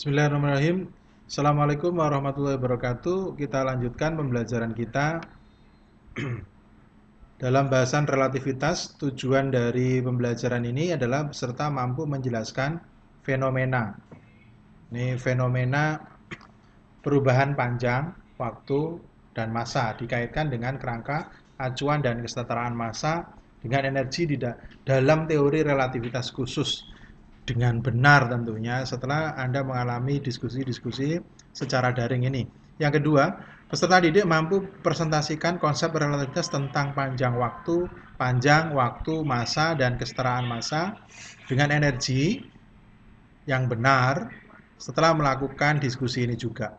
Bismillahirrahmanirrahim. Assalamualaikum warahmatullahi wabarakatuh. Kita lanjutkan pembelajaran kita dalam bahasan relativitas. Tujuan dari pembelajaran ini adalah peserta mampu menjelaskan fenomena. Ini fenomena perubahan panjang, waktu, dan massa dikaitkan dengan kerangka acuan dan kesetaraan massa dengan energi dalam teori relativitas khusus dengan benar tentunya setelah Anda mengalami diskusi-diskusi secara daring ini. Yang kedua, peserta didik mampu presentasikan konsep relativitas tentang panjang waktu, massa, dan kesetaraan massa dengan energi yang benar setelah melakukan diskusi ini juga.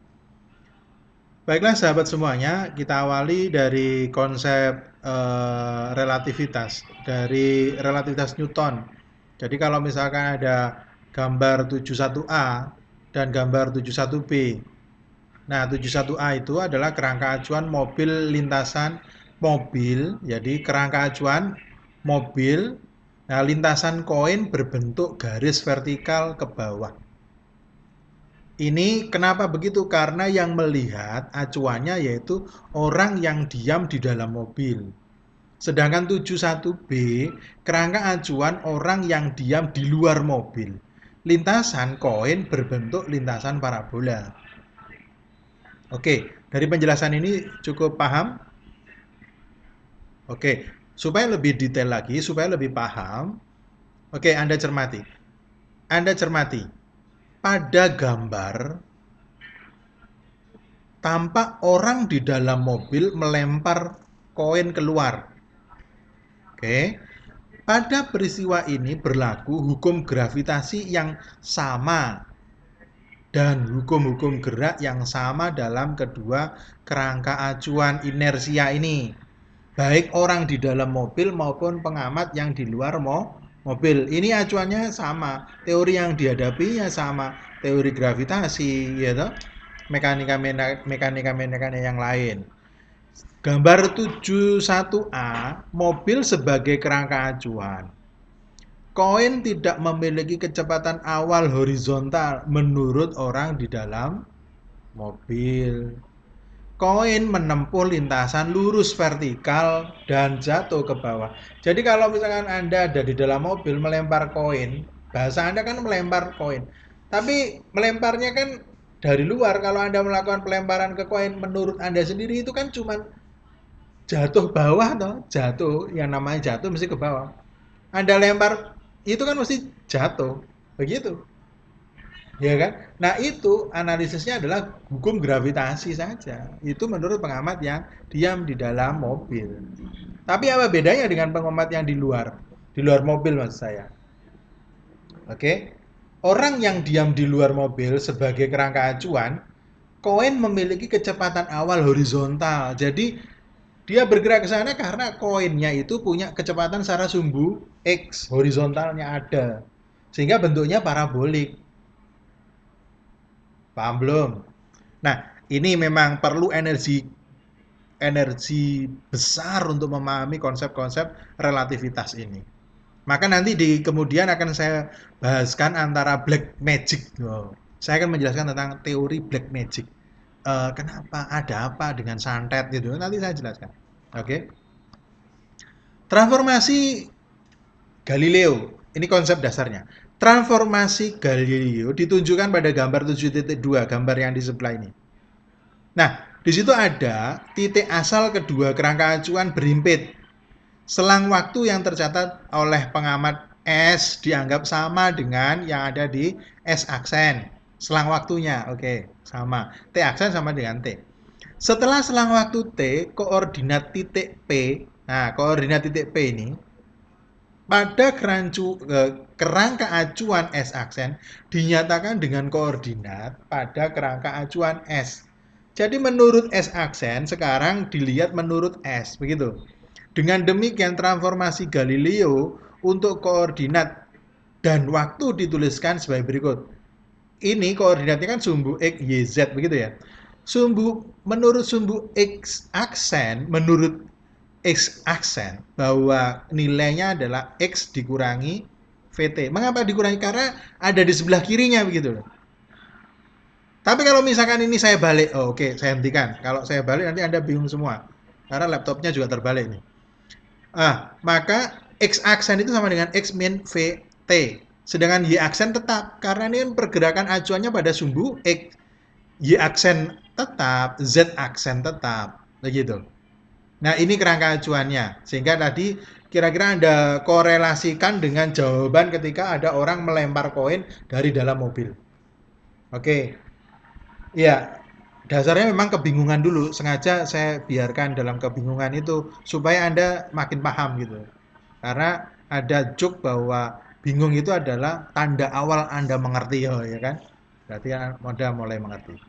Baiklah sahabat semuanya, kita awali dari konsep relativitas, dari relativitas Newton. Jadi kalau misalkan ada gambar 71A dan gambar 71B. Nah, 71A itu adalah kerangka acuan mobil lintasan mobil. Jadi kerangka acuan mobil, nah lintasan koin berbentuk garis vertikal ke bawah. Ini kenapa begitu? Karena yang melihat acuannya yaitu orang yang diam di dalam mobil. Sedangkan 71B, kerangka acuan orang yang diam di luar mobil. Lintasan koin berbentuk lintasan parabola. Oke, dari penjelasan ini cukup paham? Oke, supaya lebih detail lagi, supaya lebih paham. Oke, Anda cermati. Anda cermati. Pada gambar tampak orang di dalam mobil melempar koin keluar. Oke. Pada peristiwa ini berlaku hukum gravitasi yang sama dan hukum-hukum gerak yang sama dalam kedua kerangka acuan inersia ini. Baik orang di dalam mobil maupun pengamat yang di luar mobil. Ini acuannya sama, teori yang dihadapinya sama, teori gravitasi, ya toh? Mekanika yang lain. Gambar 71A, mobil sebagai kerangka acuan. Koin tidak memiliki kecepatan awal horizontal menurut orang di dalam mobil. Koin menempuh lintasan lurus vertikal dan jatuh ke bawah. Jadi kalau misalkan Anda ada di dalam mobil melempar koin, bahasa Anda kan melempar koin. Tapi melemparnya kan dari luar. Kalau Anda melakukan pelemparan ke koin menurut Anda sendiri itu kan cuma jatuh bawah toh, jatuh, yang namanya jatuh mesti ke bawah. Anda lempar itu kan mesti jatuh, begitu, ya kan? Nah itu analisisnya adalah hukum gravitasi saja. Itu menurut pengamat yang diam di dalam mobil. Tapi apa bedanya dengan pengamat yang di luar? Di luar mobil maksud saya. Oke? Orang yang diam di luar mobil sebagai kerangka acuan, koin memiliki kecepatan awal horizontal. Jadi dia bergerak ke sana karena koinnya itu punya kecepatan secara sumbu X, horizontalnya ada. Sehingga bentuknya parabolik. Paham belum? Nah, ini memang perlu energi besar untuk memahami konsep-konsep relativitas ini. Maka nanti di kemudian akan saya bahaskan antara black magic. Oh, saya akan menjelaskan tentang teori black magic. Kenapa? Ada apa dengan santet gitu? Nanti saya jelaskan. Oke. Okay? Transformasi Galileo. Ini konsep dasarnya. Transformasi Galileo ditunjukkan pada gambar 7.2, gambar yang di sebelah ini. Nah, di situ ada titik asal kedua kerangka acuan berhimpit. Selang waktu yang tercatat oleh pengamat S dianggap sama dengan yang ada di S aksen. Selang waktunya, oke, sama. T aksen sama dengan T. Setelah selang waktu T, koordinat titik P, nah koordinat titik P ini, pada kerangka acuan S aksen dinyatakan dengan koordinat pada kerangka acuan S. Jadi menurut S aksen sekarang dilihat menurut S, begitu. Dengan demikian transformasi Galileo untuk koordinat dan waktu dituliskan sebagai berikut. Ini koordinatnya kan sumbu X, Y, Z begitu ya. Menurut sumbu X aksen, menurut X aksen bahwa nilainya adalah X dikurangi VT. Mengapa dikurangi? Karena ada di sebelah kirinya begitu loh. Tapi kalau misalkan ini saya balik, oh, oke, saya hentikan. Kalau saya balik nanti Anda bingung semua. Karena laptopnya juga terbalik nih. Maka X aksen itu sama dengan X min V T. Sedangkan Y aksen tetap. Karena ini kan pergerakan acuannya pada sumbu X. Y aksen tetap, Z aksen tetap. Begitu. Nah, ini kerangka acuannya. Sehingga tadi kira-kira Anda korelasikan dengan jawaban ketika ada orang melempar koin dari dalam mobil. Oke. Ya, dasarnya memang kebingungan dulu. Sengaja saya biarkan dalam kebingungan itu supaya Anda makin paham gitu. Karena ada joke bahwa bingung itu adalah tanda awal Anda mengerti, oh, ya kan? Berarti Anda mulai mengerti.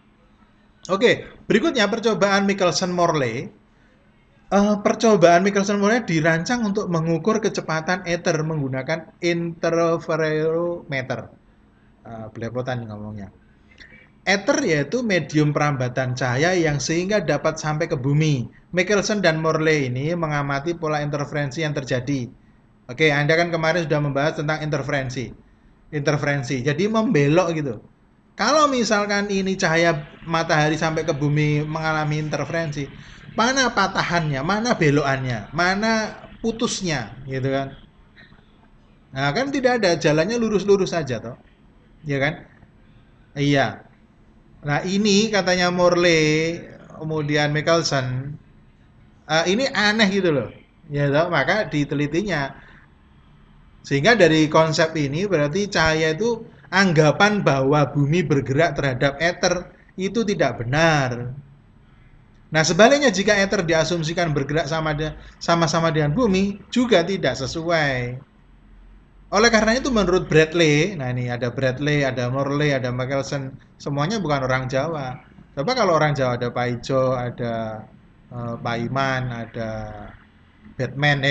Oke, berikutnya percobaan Michelson-Morley. Percobaan Michelson-Morley dirancang untuk mengukur kecepatan ether menggunakan interferometer. Belepotan ngomongnya. Ether yaitu medium perambatan cahaya yang sehingga dapat sampai ke bumi. Michelson dan Morley ini mengamati pola interferensi yang terjadi. Oke, Anda kan kemarin sudah membahas tentang interferensi. Interferensi, jadi membelok gitu. Kalau misalkan ini cahaya matahari sampai ke bumi mengalami interferensi, mana patahannya, mana belokannya, mana putusnya, gitu kan? Nah, kan tidak ada, jalannya lurus-lurus saja, toh, ya kan? Iya. Nah, ini katanya Morley, kemudian Michelson, ini aneh gitu loh. Ya toh, maka ditelitinya. Sehingga dari konsep ini berarti cahaya itu anggapan bahwa bumi bergerak terhadap ether itu tidak benar. Nah, sebaliknya jika ether diasumsikan bergerak sama-sama dengan bumi juga tidak sesuai. Oleh karena itu menurut Bradley, nah ini ada Bradley, ada Morley, ada Michelson, semuanya bukan orang Jawa. Coba kalau orang Jawa ada Pak Ijo, ada Pak Iman, ada Batman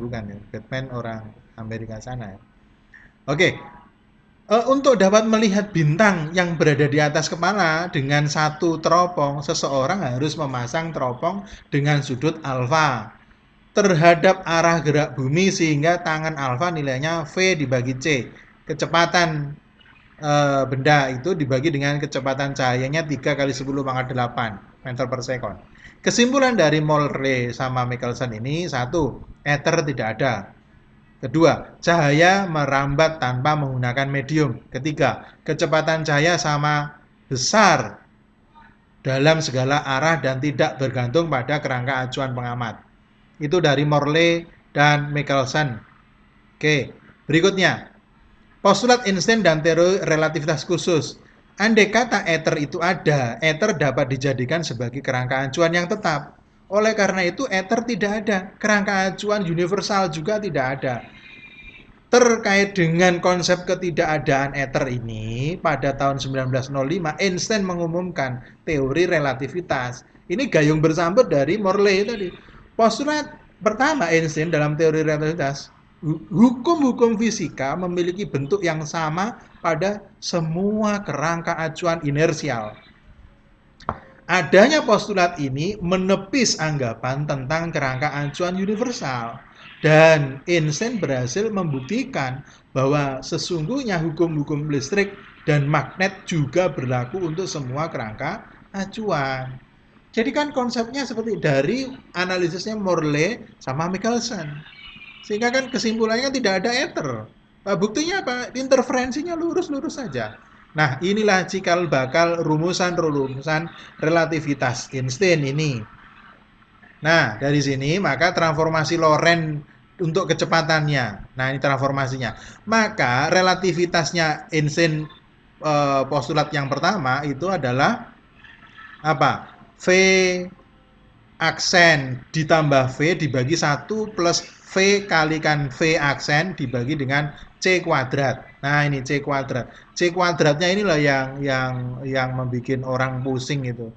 bukan ya, Batman orang Amerika sana ya. Oke, untuk dapat melihat bintang yang berada di atas kepala dengan satu teropong, seseorang harus memasang teropong dengan sudut alfa terhadap arah gerak bumi sehingga tangan alfa nilainya V dibagi C. Kecepatan benda itu dibagi dengan kecepatan cahayanya 3 kali 10 pangkat 8 meter per second. Kesimpulan dari Morley sama Michelson ini, satu, ether tidak ada. Kedua, cahaya merambat tanpa menggunakan medium. Ketiga, kecepatan cahaya sama besar dalam segala arah dan tidak bergantung pada kerangka acuan pengamat. Itu dari Morley dan Michelson. Oke, berikutnya. Postulat Einstein dan teori relativitas khusus. Andai kata ether itu ada, ether dapat dijadikan sebagai kerangka acuan yang tetap. Oleh karena itu, ether tidak ada. Kerangka acuan universal juga tidak ada. Terkait dengan konsep ketidakadaan ether ini, pada tahun 1905, Einstein mengumumkan teori relativitas. Ini gayung bersambut dari Morley tadi. Postulat pertama Einstein dalam teori relativitas, hukum-hukum fisika memiliki bentuk yang sama pada semua kerangka acuan inersial. Adanya postulat ini menepis anggapan tentang kerangka acuan universal. Dan Einstein berhasil membuktikan bahwa sesungguhnya hukum-hukum listrik dan magnet juga berlaku untuk semua kerangka acuan. Jadi kan konsepnya seperti dari analisisnya Morley sama Michelson. Sehingga kan kesimpulannya tidak ada ether. Nah, buktinya apa? Interferensinya lurus-lurus saja. Nah, inilah cikal bakal rumusan-rumusan relativitas Einstein ini. Nah, dari sini maka transformasi Lorentz untuk kecepatannya. Nah, ini transformasinya. Maka relativitasnya Einstein postulat yang pertama itu adalah apa? V aksen ditambah V dibagi 1 plus V kalikan V aksen dibagi dengan C kuadrat. Nah, ini C kuadrat. C kuadratnya inilah yang membuat orang pusing itu.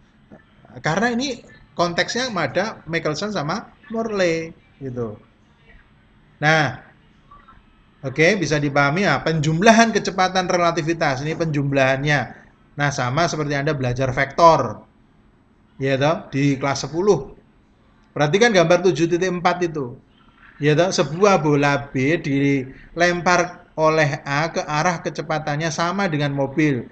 Karena ini konteksnya ada Michelson sama Morley gitu. Nah, oke, bisa dipahami ya, penjumlahan kecepatan relativitas ini penjumlahannya. Nah, sama seperti Anda belajar vektor. Ya toh, di kelas 10. Perhatikan gambar 7.4 itu. Ya toh, sebuah bola B dilempar oleh A ke arah kecepatannya sama dengan mobil.